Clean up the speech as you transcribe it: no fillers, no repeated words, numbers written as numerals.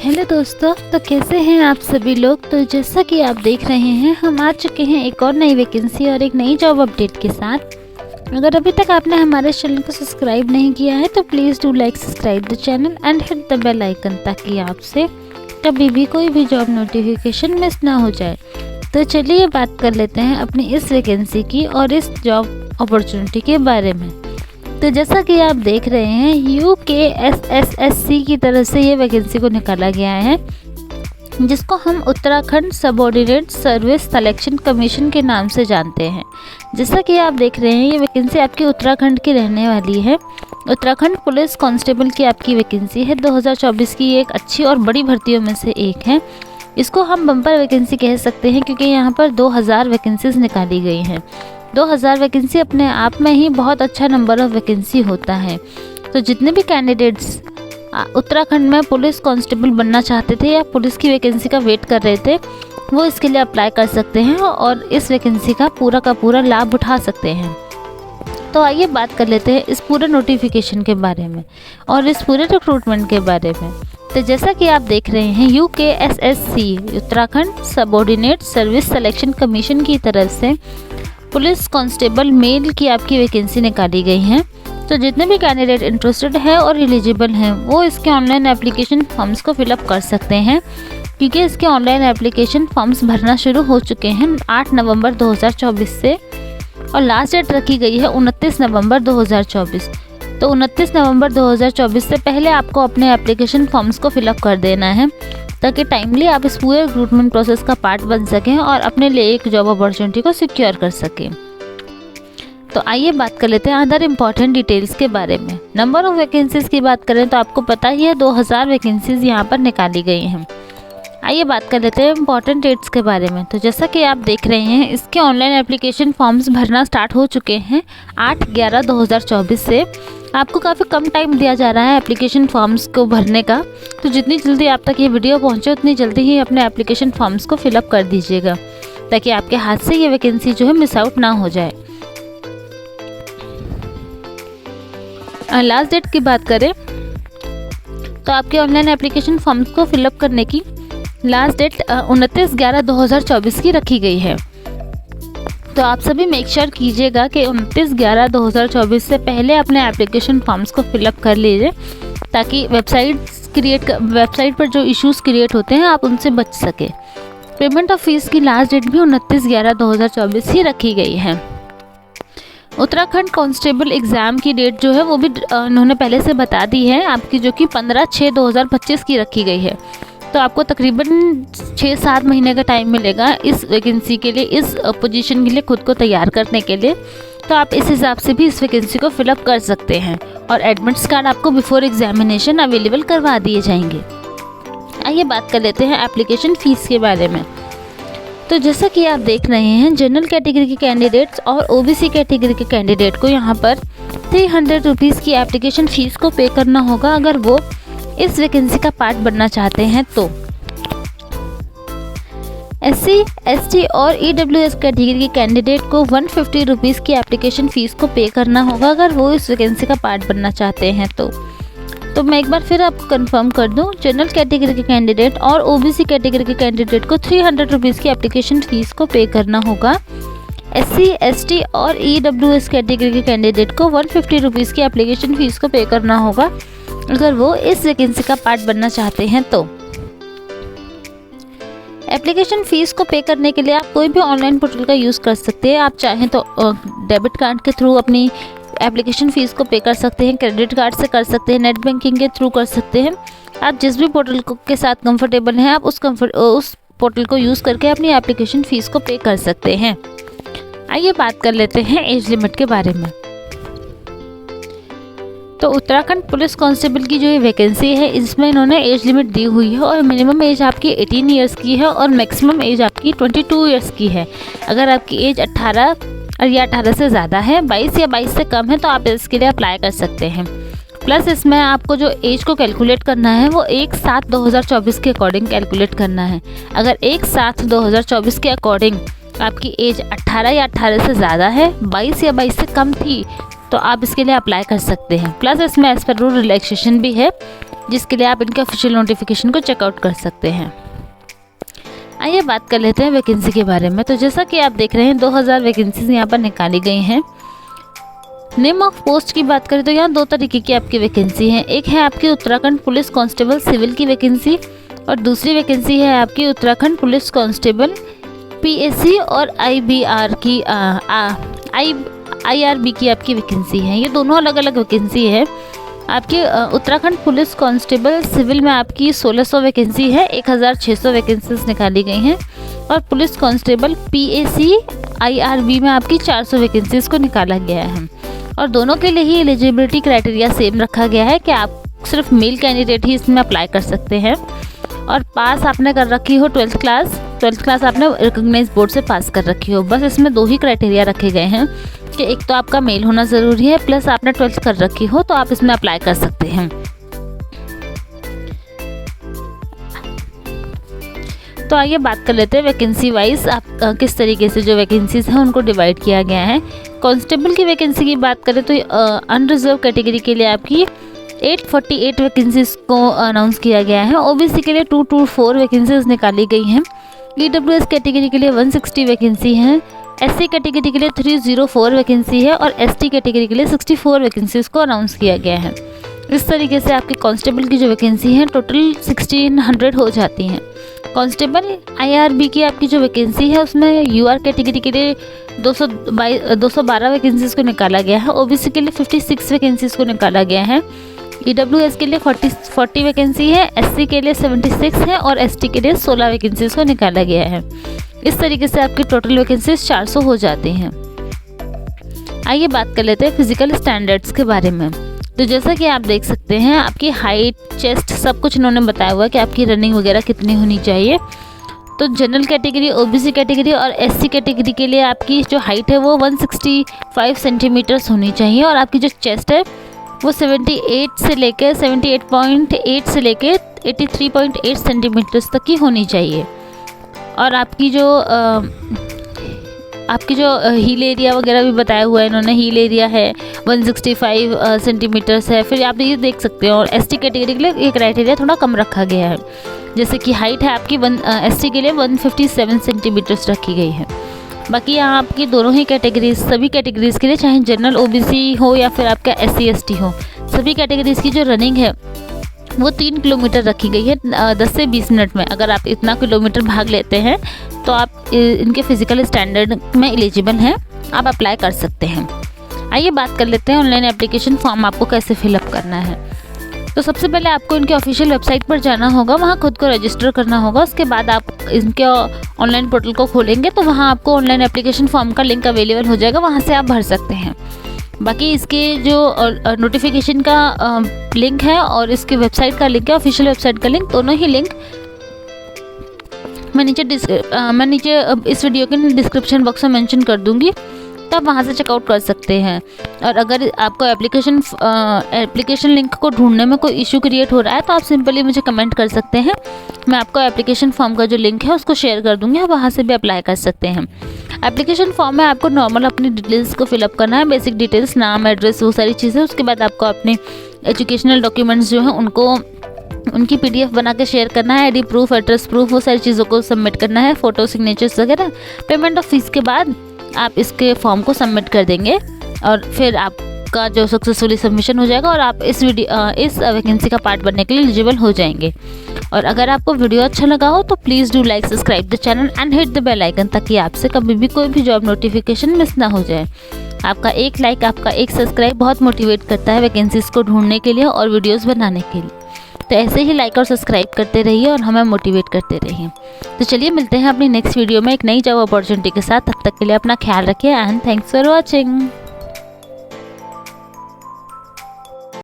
Hello दोस्तों, तो कैसे हैं आप सभी लोग। तो जैसा कि आप देख रहे हैं, हम आ चुके हैं एक और नई वैकेंसी और एक नई जॉब अपडेट के साथ। अगर अभी तक आपने हमारे चैनल को सब्सक्राइब नहीं किया है तो please do like subscribe the channel and hit the bell icon, ताकि आपसे कभी भी कोई भी जॉब नोटिफिकेशन मिस ना हो जाए। तो चलिए बात कर लेते हैं अपनी इस वैकेंसी की और इस जॉब अपॉर्चुनिटी के बारे में। तो जैसा कि आप देख रहे हैं, UKSSSC की तरफ से ये वैकेंसी को निकाला गया है, जिसको हम Uttarakhand subordinate service selection commission के नाम से जानते हैं। जैसा कि आप देख रहे हैं, ये वैकेंसी आपकी उत्तराखंड की रहने वाली है। उत्तराखंड पुलिस कांस्टेबल की आपकी वैकेंसी है। 2024 की एक अच्छी और बड़ी भर्तियों में से एक है। इसको हम बम्पर वैकेंसी कह सकते हैं, क्योंकि यहाँ पर 2000 वैकेंसीज निकाली गई हैं। 2000 वैकेंसी अपने आप में ही बहुत अच्छा नंबर ऑफ वैकेंसी होता है। तो जितने भी कैंडिडेट्स उत्तराखंड में पुलिस कांस्टेबल बनना चाहते थे या पुलिस की वैकेंसी का वेट कर रहे थे, वो इसके लिए अप्लाई कर सकते हैं और इस वैकेंसी का पूरा लाभ उठा सकते हैं। तो आइए बात कर लेते हैं इस पूरे नोटिफिकेशन के बारे में और इस पूरे रिक्रूटमेंट के बारे में। तो जैसा कि आप देख रहे हैं, UKSSC Uttarakhand subordinate service selection commission की तरफ से पुलिस कांस्टेबल मेल की आपकी वैकेंसी निकाली गई है। तो जितने भी कैंडिडेट इंटरेस्टेड है और एलिजिबल हैं, वो इसके ऑनलाइन एप्लीकेशन फॉर्म्स को फिलअप कर सकते हैं, क्योंकि इसके ऑनलाइन एप्लीकेशन फॉर्म्स भरना शुरू हो चुके हैं 8 नवंबर 2024 से, और लास्ट डेट रखी गई है 29 नवंबर 2024। तो 29 नवंबर 2024 से पहले आपको अपने एप्लीकेशन फॉर्म्स को फिलअप कर देना है, ताकि टाइमली आप इस पूरे रिक्रूटमेंट प्रोसेस का पार्ट बन सकें और अपने लिए एक जॉब अपॉर्चुनिटी को सिक्योर कर सकें। तो आइए बात कर लेते हैं अदर इम्पॉर्टेंट डिटेल्स के बारे में। नंबर ऑफ वैकेंसीज़ की बात करें तो आपको पता ही है 2000 वैकेंसीज़ यहाँ पर निकाली गई हैं। आइए बात कर लेते हैं इम्पॉर्टेंट डेट्स के बारे में। तो जैसा कि आप देख रहे हैं, इसके ऑनलाइन एप्लीकेशन फॉर्म्स भरना स्टार्ट हो चुके हैं 8/11/2024 से। आपको काफ़ी कम टाइम दिया जा रहा है एप्लीकेशन फॉर्म्स को भरने का, तो जितनी जल्दी आप तक ये वीडियो पहुंचे उतनी जल्दी ही अपने एप्लीकेशन फॉर्म्स को फिलअप कर दीजिएगा, ताकि आपके हाथ से ये वैकेंसी जो है मिस आउट ना हो जाए। लास्ट डेट की बात करें तो आपके ऑनलाइन एप्लीकेशन फॉर्म्स को फिलअप करने की लास्ट डेट 29/11/2024 की रखी गई है। तो आप सभी मेक श्योर कीजिएगा कि 29/11/2024 से पहले अपने एप्लीकेशन फॉर्म्स को फिलअप कर लीजिए, ताकि वेबसाइट पर जो इश्यूज़ क्रिएट होते हैं आप उनसे बच सके। पेमेंट ऑफ फीस की लास्ट डेट भी 29/11/2024 ही रखी गई है। उत्तराखंड कांस्टेबल एग्ज़ाम की डेट जो है वो भी उन्होंने पहले से बता दी है आपकी, जो कि 15/6/2025 की रखी गई है। तो आपको तकरीबन 6-7 महीने का टाइम मिलेगा इस वैकेंसी के लिए, इस पोजीशन के लिए खुद को तैयार करने के लिए। तो आप इस हिसाब से भी इस वैकेंसी को फिलअप कर सकते हैं और एडमिट्स कार्ड आपको बिफोर एग्जामिनेशन अवेलेबल करवा दिए जाएंगे। आइए बात कर लेते हैं एप्लीकेशन फ़ीस के बारे में। तो जैसा कि आप देख रहे हैं, जनरल कैटेगरी के कैंडिडेट्स और OBC कैटेगरी के कैंडिडेट को यहाँ पर 300 रुपीज़ की एप्लीकेशन फ़ीस को पे करना होगा, अगर वो इस वैकेंसी का पार्ट बनना चाहते हैं। तो SC, ST और EWS कैटेगरी के कैंडिडेट को 150 रुपीज़ की एप्लीकेशन फ़ीस को पे करना होगा, अगर वो इस वैकेंसी का पार्ट बनना चाहते हैं। तो मैं एक बार फिर आपको कंफर्म कर दूं, जनरल कैटेगरी के कैंडिडेट और OBC कैटेगरी के कैंडिडेट को 300 रुपीज़ की एप्लीकेशन फ़ीस को पे करना होगा। SC, ST और EWS कैटेगरी के कैंडिडेट को 150 रुपीज़ की एप्लीकेशन फ़ीस को पे करना होगा, अगर वो इस वैकेंसी का पार्ट बनना चाहते हैं। तो एप्लीकेशन फ़ीस को पे करने के लिए आप कोई भी ऑनलाइन पोर्टल का यूज़ कर सकते हैं। आप चाहें तो डेबिट कार्ड के थ्रू अपनी एप्लीकेशन फ़ीस को पे कर सकते हैं, क्रेडिट कार्ड से कर सकते हैं, नेट बैंकिंग के थ्रू कर सकते हैं। आप जिस भी पोर्टल के साथ कंफर्टेबल हैं, आप उस पोर्टल को यूज़ करके अपनी एप्लीकेशन फ़ीस को पे कर सकते हैं। आइए बात कर लेते हैं एज लिमिट के बारे में। तो उत्तराखंड पुलिस कांस्टेबल की जो ये वैकेंसी है, इसमें इन्होंने एज लिमिट दी हुई है और मिनिमम एज आपकी 18 ईयर्स की है और मैक्सिमम एज आपकी 22 ईयर्स की है। अगर आपकी एज 18 या 18 से ज़्यादा है, 22 या 22 से कम है, तो आप इसके लिए अप्लाई कर सकते हैं। प्लस इसमें आपको जो एज को कैलकुलेट करना है वो 1/7/2024 के अकॉर्डिंग कैलकुलेट करना है। अगर 1/7/2024 के अकॉर्डिंग आपकी एज 18 या 18 से ज़्यादा है, 22 या 22 से कम थी, तो आप इसके लिए अप्लाई कर सकते हैं। प्लस इसमें एज पर रूल रिलैक्सेशन भी है जिसके लिए आप इनके ऑफिशियल नोटिफिकेशन को चेकआउट कर सकते हैं। आइए बात कर लेते हैं वैकेंसी के बारे में। तो जैसा कि आप देख रहे हैं 2000 वैकेंसीज यहाँ पर निकाली गई हैं। नेम ऑफ पोस्ट की बात करें तो यहाँ 2 तरीके की आपकी वैकेंसी है। एक है आपकी उत्तराखंड पुलिस कांस्टेबल सिविल की वैकेंसी और दूसरी वैकेंसी है आपकी उत्तराखंड पुलिस कांस्टेबल PAC और IBR की IRB की आपकी वैकेंसी है। ये दोनों अलग अलग वैकेंसी है। आपकी उत्तराखंड पुलिस कांस्टेबल सिविल में आपकी 1600 वैकेंसी है, 1600 वैकेंसीज निकाली गई हैं और पुलिस कांस्टेबल PAC IRB में आपकी 400 वैकेंसीज को निकाला गया है। और दोनों के लिए ही एलिजिबिलिटी क्राइटेरिया सेम रखा गया है कि आप सिर्फ मेल कैंडिडेट ही इसमें अप्लाई कर सकते हैं और पास आपने कर रखी हो 12th क्लास आपने रिकॉग्नाइज्ड बोर्ड से पास कर रखी हो। बस इसमें 2 ही क्राइटेरिया रखे गए हैं कि एक तो आपका मेल होना ज़रूरी है प्लस आपने 12th कर रखी हो तो आप इसमें अप्लाई कर सकते हैं। तो आइए बात कर लेते हैं वैकेंसी वाइज आप किस तरीके से जो वैकेंसीज हैं उनको डिवाइड किया गया है। कांस्टेबल की वैकेंसी की बात करें तो अनरिजर्व कैटेगरी के लिए आपकी 848 वैकेंसीज को अनाउंस किया गया है। OBC के लिए 224 वैकेंसीज निकाली गई हैं। EWS कैटेगरी के लिए 160 वैकेंसी हैं। SC कैटेगरी के लिए 304 वैकेंसी है और ST कैटेगरी के लिए 64 वैकेंसीज को अनाउंस किया गया है। इस तरीके से आपके कांस्टेबल की जो वैकेंसी है टोटल 1600 हो जाती हैं। कांस्टेबल IRB की आपकी जो वैकेंसी है उसमें UR कैटेगरी के लिए 212 वैकेंसीज को निकाला गया है। OBC के लिए 56 वैकेंसीज को निकाला गया है। EWS के लिए 40 वैकेंसी है, SC के लिए 76 है और ST के लिए 16 वैकेंसीज को निकाला गया है। इस तरीके से आपकी टोटल वैकेंसीज 400 हो जाती हैं। आइए बात कर लेते हैं फिजिकल स्टैंडर्ड्स के बारे में। तो जैसा कि आप देख सकते हैं आपकी हाइट, चेस्ट सब कुछ इन्होंने बताया हुआ है कि आपकी रनिंग वगैरह कितनी होनी चाहिए। तो जनरल कैटेगरी, OBC कैटेगरी और SC कैटेगरी के लिए आपकी जो हाइट है वो 165 सेंटीमीटर्स होनी चाहिए और आपकी जो चेस्ट है वो 78 से लेकर 78.8 से लेकर 83.8 सेंटीमीटर्स तक की होनी चाहिए। और आपकी जो हील एरिया वगैरह भी बताया हुआ है इन्होंने। हील एरिया है 165 सेंटीमीटर्स है। फिर आप ये देख सकते हैं और ST कैटेगरी के लिए ये क्राइटेरिया थोड़ा कम रखा गया है। जैसे कि हाइट है आपकी ST के लिए 157 सेंटीमीटर्स रखी गई है। बाकी यहाँ आपकी दोनों ही कैटेगरीज, सभी कैटेगरीज़ के लिए चाहे जनरल OBC हो या फिर आपका SC ST हो, सभी कैटेगरीज़ की जो रनिंग है वो 3 किलोमीटर रखी गई है 10 से 20 मिनट में। अगर आप इतना किलोमीटर भाग लेते हैं तो आप इनके फिजिकल स्टैंडर्ड में एलिजिबल हैं, आप अप्लाई कर सकते हैं। आइए बात कर लेते हैं ऑनलाइन एप्लीकेशन फॉर्म आपको कैसे फिलअप करना है। तो सबसे पहले आपको इनके ऑफिशियल वेबसाइट पर जाना होगा, वहाँ खुद को रजिस्टर करना होगा। उसके बाद आप इनके ऑनलाइन पोर्टल को खोलेंगे तो वहाँ आपको ऑनलाइन एप्लीकेशन फॉर्म का लिंक अवेलेबल हो जाएगा, वहाँ से आप भर सकते हैं। बाकी इसके जो नोटिफिकेशन का लिंक है और इसके वेबसाइट का लिंक है, ऑफिशियल वेबसाइट का लिंक, दोनों ही लिंक मैं नीचे इस वीडियो के डिस्क्रिप्शन बॉक्स में मेंशन कर दूंगी, तो आप वहाँ से चेकआउट कर सकते हैं। और अगर आपको एप्लीकेशन लिंक को ढूंढने में कोई इशू क्रिएट हो रहा है तो आप सिंपली मुझे कमेंट कर सकते हैं। मैं आपको एप्लीकेशन फॉर्म का जो लिंक है उसको शेयर कर दूंगी, आप वहाँ से भी अप्लाई कर सकते हैं। एप्लीकेशन फॉर्म में आपको नॉर्मल अपनी डिटेल्स को फिलअप करना है, बेसिक डिटेल्स, नाम, एड्रेस, वो सारी चीज़ें। उसके बाद आपको अपने एजुकेशनल डॉक्यूमेंट्स जो हैं उनकी PDF बना के शेयर करना है, ID प्रूफ, एड्रेस प्रूफ, वो सारी चीज़ों को सबमिट करना है, फ़ोटो, सिग्नेचर्स वगैरह। पेमेंट ऑफ फीस के बाद आप इसके फॉर्म को सबमिट कर देंगे और फिर आपका जो सक्सेसफुली सबमिशन हो जाएगा और आप इस वैकेंसी का पार्ट बनने के लिए एलिजिबल हो जाएंगे। और अगर आपको वीडियो अच्छा लगा हो तो please do like, subscribe the channel and hit the bell icon, ताकि आपसे कभी भी कोई भी जॉब नोटिफिकेशन मिस ना हो जाए। आपका एक लाइक, आपका एक सब्सक्राइब बहुत मोटिवेट करता है वैकेंसीज़ को ढूंढने के लिए और वीडियोज़ बनाने के लिए। तो ऐसे ही लाइक और सब्सक्राइब करते रहिए और हमें मोटिवेट करते रहिए। तो चलिए मिलते हैं अपनी नेक्स्ट वीडियो में एक नई जॉब अपॉर्चुनिटी के साथ। तब तक के लिए अपना ख्याल रखिए एंड थैंक्स फॉर वॉचिंग।